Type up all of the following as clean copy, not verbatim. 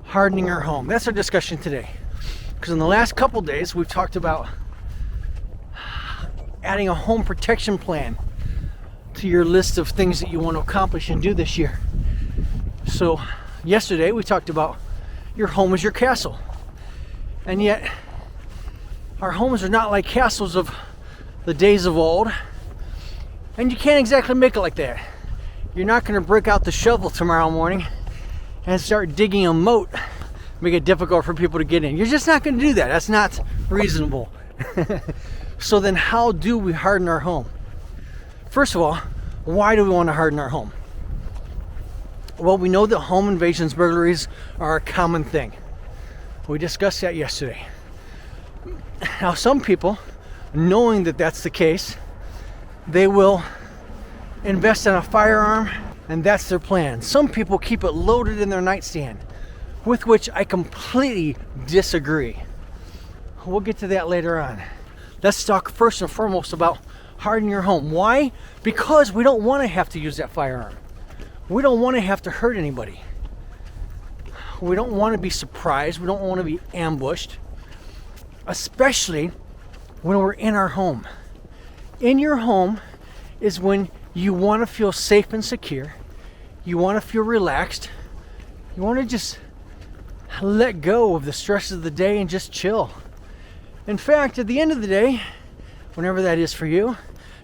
hardening our home. That's our discussion today. Because in the last couple days, we've talked about adding a home protection plan to your list of things that you want to accomplish and do this year. So yesterday we talked about your home is your castle. And yet our homes are not like castles of the days of old. And you can't exactly make it like that. You're not going to break out the shovel tomorrow morning and start digging a moat, make it difficult for people to get in. You're just not going to do that. That's not reasonable. So then how do we harden our home? First of all, why do we want to harden our home? Well, we know that home invasions, burglaries are a common thing. We discussed that yesterday. Now, some people, knowing that that's the case, they will invest in a firearm, and that's their plan. Some people keep it loaded in their nightstand, with which I completely disagree. We'll get to that later on. Let's talk first and foremost about hardening your home. Why? Because we don't want to have to use that firearm. We don't want to have to hurt anybody. We don't want to be surprised. We don't want to be ambushed, especially when we're in our home. In your home is when you want to feel safe and secure. You want to feel relaxed. You want to just let go of the stress of the day and just chill. In fact, at the end of the day, whenever that is for you,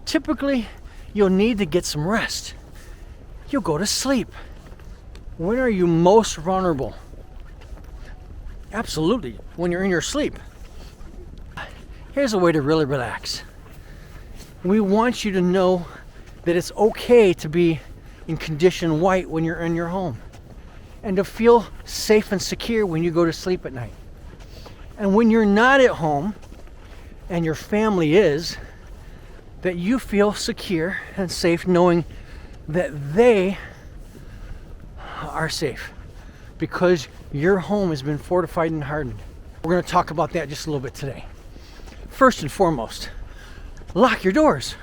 typically you'll need to get some rest. You'll go to sleep. When are you most vulnerable? Absolutely, when you're in your sleep. Here's a way to really relax. We want you to know that it's okay to be in condition white when you're in your home, and to feel safe and secure when you go to sleep at night. And when you're not at home, and your family is, that you feel secure and safe knowing that they are safe because your home has been fortified and hardened. We're going to talk about that just a little bit today. First and foremost, lock your doors.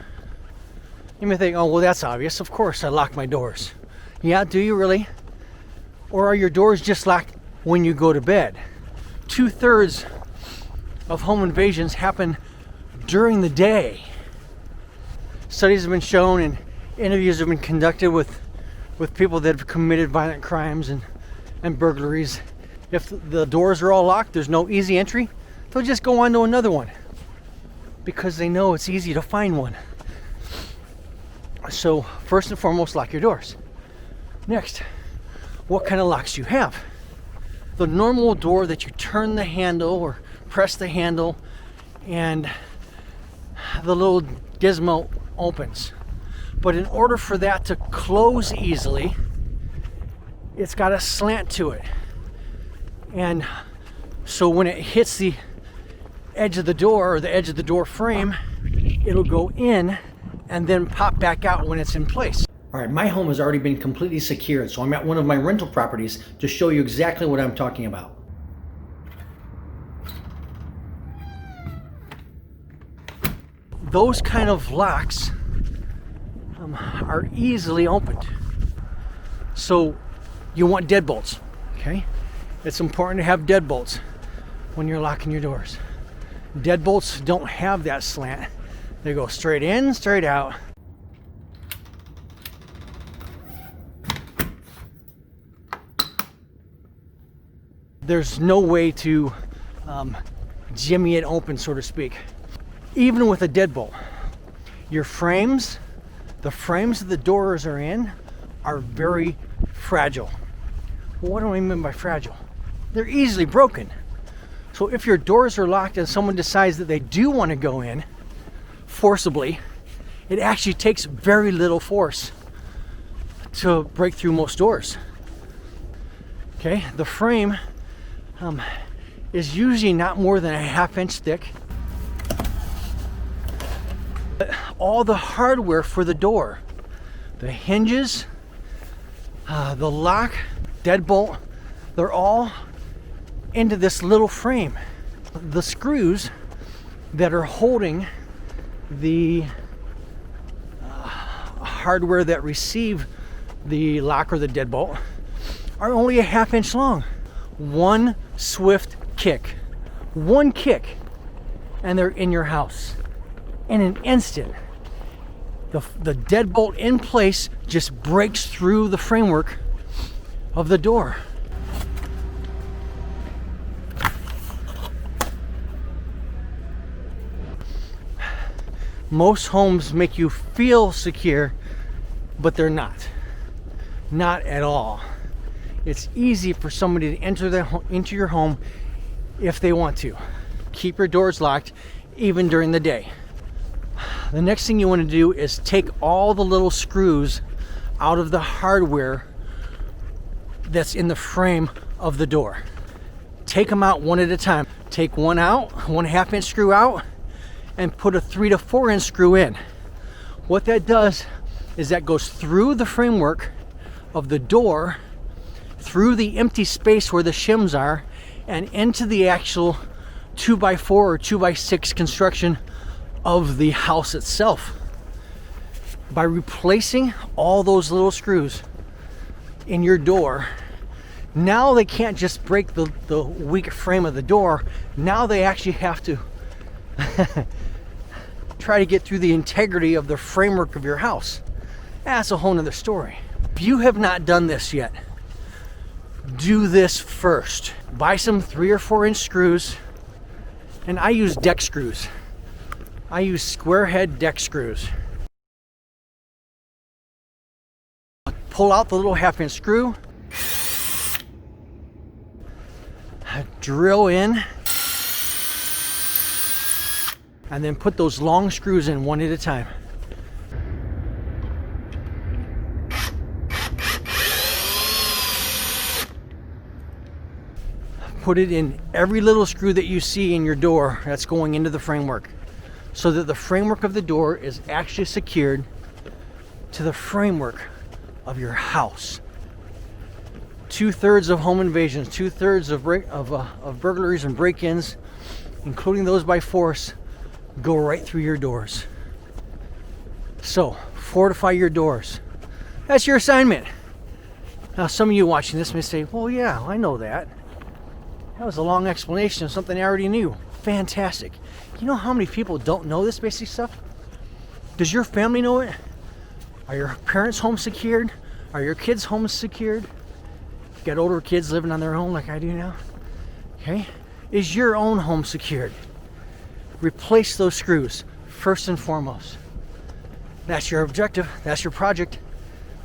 You may think, oh, well, that's obvious. Of course I lock my doors. Yeah, do you really? Or are your doors just locked when you go to bed? 2/3 of home invasions happen during the day. Studies have been shown and interviews have been conducted with people that have committed violent crimes and burglaries. If the doors are all locked, there's no easy entry, they'll just go on to another one because they know it's easy to find one. So first and foremost, lock your doors. Next, what kind of locks do you have? The normal door that you turn the handle or press the handle and the little gizmo opens. But in order for that to close easily, it's got a slant to it. And so when it hits the edge of the door or the edge of the door frame, it'll go in and then pop back out when it's in place. All right, my home has already been completely secured, so I'm at one of my rental properties to show you exactly what I'm talking about. Those kind of locks are easily opened. So you want deadbolts, okay? It's important to have deadbolts when you're locking your doors. Deadbolts don't have that slant. They go straight in, straight out. There's no way to jimmy it open, so to speak. Even with a deadbolt, your frames, the frames that the doors are in, are very fragile. Well, what do I mean by fragile? They're easily broken. So if your doors are locked and someone decides that they do want to go in forcibly, it actually takes very little force to break through most doors. Okay, the frame is usually not more than a 1/2 inch thick. All the hardware for the door, the hinges, the lock, deadbolt, they're all into this little frame. The screws that are holding the hardware that receive the lock or the deadbolt are only a 1/2 inch long. One swift kick. One kick, and they're in your house. In an instant, the deadbolt in place just breaks through the framework of the door. Most homes make you feel secure, but they're not. Not at all. It's easy for somebody to enter into your home if they want to. Keep your doors locked even during the day. The next thing you want to do is take all the little screws out of the hardware that's in the frame of the door. Take them out one at a time. Take one out, 1/2 inch screw out, and put a 3 to 4 inch screw in. What that does is that goes through the framework of the door, through the empty space where the shims are, and into the actual 2x4 or 2x6 construction of the house itself. By replacing all those little screws in your door, now they can't just break the weak frame of the door. Now they actually have to try to get through the integrity of the framework of your house. That's a whole nother story. If you have not done this yet, do this first. Buy some 3 or 4 inch screws, and I use deck screws. I use square head deck screws. Pull out the little 1/2 inch screw, drill in, and then put those long screws in one at a time. Put it in every little screw that you see in your door that's going into the framework, so that the framework of the door is actually secured to the framework of your house. 2/3 of home invasions, 2/3 of burglaries and break-ins, including those by force, go right through your doors. So fortify your doors. That's your assignment. Now, some of you watching this may say, well, yeah, I know that. That was a long explanation of something I already knew. Fantastic. You know how many people don't know this basic stuff? Does your family know it? Are your parents' homes secured? Are your kids' homes secured? You got older kids living on their own like I do now? Okay. Is your own home secured? Replace those screws first and foremost. That's your objective. That's your project.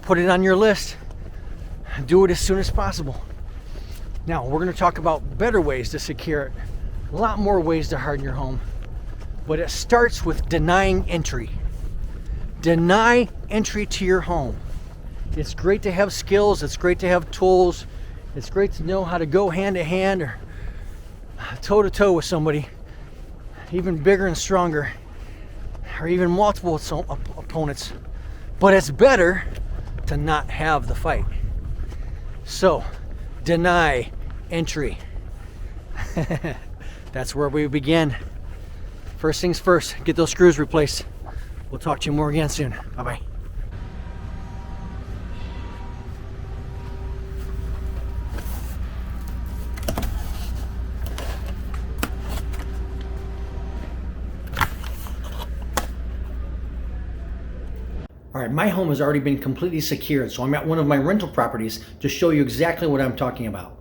Put it on your list. Do it as soon as possible. Now, we're going to talk about better ways to secure it. A lot more ways to harden your home. But it starts with denying entry. Deny entry to your home. It's great to have skills. It's great to have tools. It's great to know how to go hand to hand or toe to toe with somebody, even bigger and stronger, or even multiple opponents. But it's better to not have the fight. So, deny entry. That's where we begin. First things first, get those screws replaced. We'll talk to you more again soon. Bye-bye. All right, my home has already been completely secured, so I'm at one of my rental properties to show you exactly what I'm talking about.